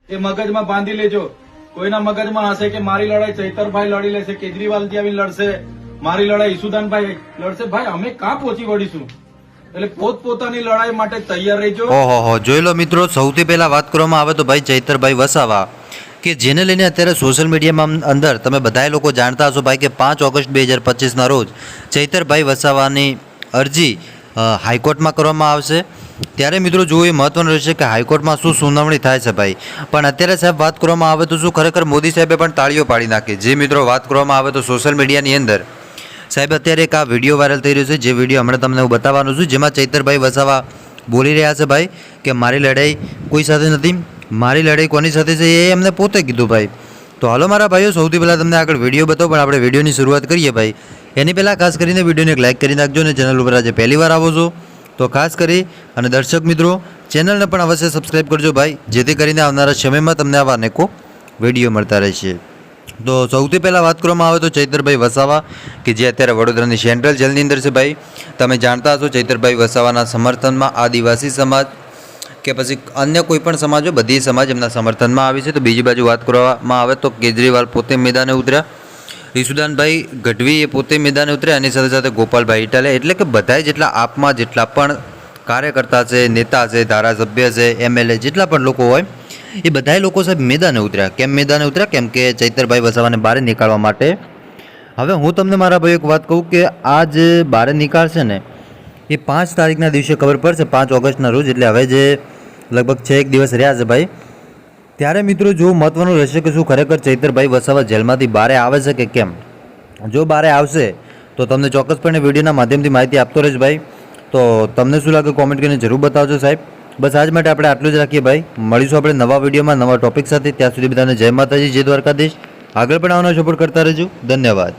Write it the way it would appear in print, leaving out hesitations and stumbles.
એ મગજમાં બાંધી લેજો. કોઈના મગજમાં હશે કે મારી લડાઈ ચૈતરભાઈ લડી લેશે, કેજરીવાલ આવીને લડશે, મારી લડાઈ ઈસુદાનભાઈ લડશે. ભાઈ અમે ક્યાં પહોંચી વળીશું? એટલે પોતપોતાની લડાઈ માટે તૈયાર રહેજો. ઓહો, જોઈ લો મિત્રો, સૌથી પહેલા વાત કરવામાં આવે તો ભાઈ ચૈતરભાઈ વસાવા, કે જેને લઈને અત્યારે સોશિયલ મીડિયામાં અંદર તમે બધા લોકો જાણતા હશો ભાઈ કે 5 ઓગસ્ટ 2025ના રોજ ચૈતરભાઈ વસાવાની અરજી હાઈકોર્ટમાં કરવામાં આવશે. ત્યારે મિત્રો જોવું એ મહત્વનું રહેશે કે હાઈકોર્ટમાં શું સુનાવણી થાય છે ભાઈ. પણ અત્યારે સાહેબ વાત કરવામાં આવે તો શું ખરેખર મોદી સાહેબે પણ તાળીઓ પાડી નાખી? જે મિત્રો વાત કરવામાં આવે તો સોશિયલ મીડિયાની અંદર સાહેબ અત્યારે એક આ વિડીયો વાયરલ થઈ રહ્યો છે, જે વિડીયો હમણાં તમને હું બતાવવાનું છું, જેમાં ચૈતરભાઈ વસાવા બોલી રહ્યા છે ભાઈ કે મારી લડાઈ કોઈ સાથે નથી, મારી લડાઈ કોની સાથે છે એ એમને પોતે કીધું ભાઈ. તો હાલો મારા ભાઈઓ, સૌથી પહેલાં તમને આગળ વિડીયો બતાવો, પણ આપણે વિડીયોની શરૂઆત કરીએ ભાઈ. એની પહેલાં ખાસ કરીને વિડીયોને એક લાઇક કરી નાખજો, અને ચેનલ ઉપર આજે પહેલી વાર આવો છો તો ખાસ કરી અને દર્શક મિત્રો ચેનલને પણ અવશ્ય સબસ્ક્રાઈબ કરજો ભાઈ, જેથી કરીને આવનારા સમયમાં તમને આવા અનેકો વિડીયો મળતા રહેશે. તો સૌથી પહેલાં વાત કરવામાં આવે તો ચૈતરભાઈ વસાવા, કે જે અત્યારે વડોદરાની સેન્ટ્રલ જેલની અંદર છે ભાઈ. તમે જાણતા હશો ચૈતરભાઈ વસાવાના સમર્થનમાં આદિવાસી સમાજ કે પછી અન્ય કોઈ પણ સમાજો, બધી સમાજ એમના સમર્થનમાં આવી છે. તો બીજી બાજુ વાત કરવામાં આવે તો કેજરીવાલ પોતે મેદાને ઉતર્યા, ઈસુદાનભાઈ ગઢવી એ પોતે મેદાને ઉતર્યા, એની સાથે સાથે ગોપાલભાઈ ઇટાલિયા, એટલે કે બધાએ જેટલા આપમાં જેટલા પણ કાર્યકર્તા છે, નેતા છે, ધારાસભ્ય છે, MLA જેટલા પણ લોકો હોય એ બધાએ લોકો સાહેબ મેદાને ઉતર્યા. કેમ મેદાને ઉતર્યા? કેમ કે ચૈતરભાઈ વસાવાને બહાર નીકાળવા માટે. હવે હું તમને મારા ભાઈ એક વાત કહું કે આ જે બહાર નીકાળશે ને એ 5 તારીખના દિવસે ખબર પડશે, 5 ઓગસ્ટના રોજ. એટલે હવે જે લગભગ 6 દિવસ રહ્યા છે ભાઈ, ત્યારે મિત્રો જો મહત્વનું રહેશે કે શું ખરેખર ચૈતરભાઈ વસાવા જેલમાંથી બહાર આવે છે કે કેમ. જો બહાર આવશે તો તમને ચોક્કસપણે વિડીયોના માધ્યમથી માહિતી આપતો રહીશ ભાઈ. તો તમને શું લાગે કોમેન્ટ કરીને જરૂર બતાવજો સાહેબ. બસ આજ માટે આપણે આટલું જ રાખીએ ભાઈ. મળીશું આપણે નવા વિડીયોમાં નવા ટોપિક સાથે. ત્યાં સુધી બધાને જય માતાજી, જય દ્વારકાધીશ. આગળ પણ આવવાનો સપોર્ટ કરતા રહેજો. ધન્યવાદ.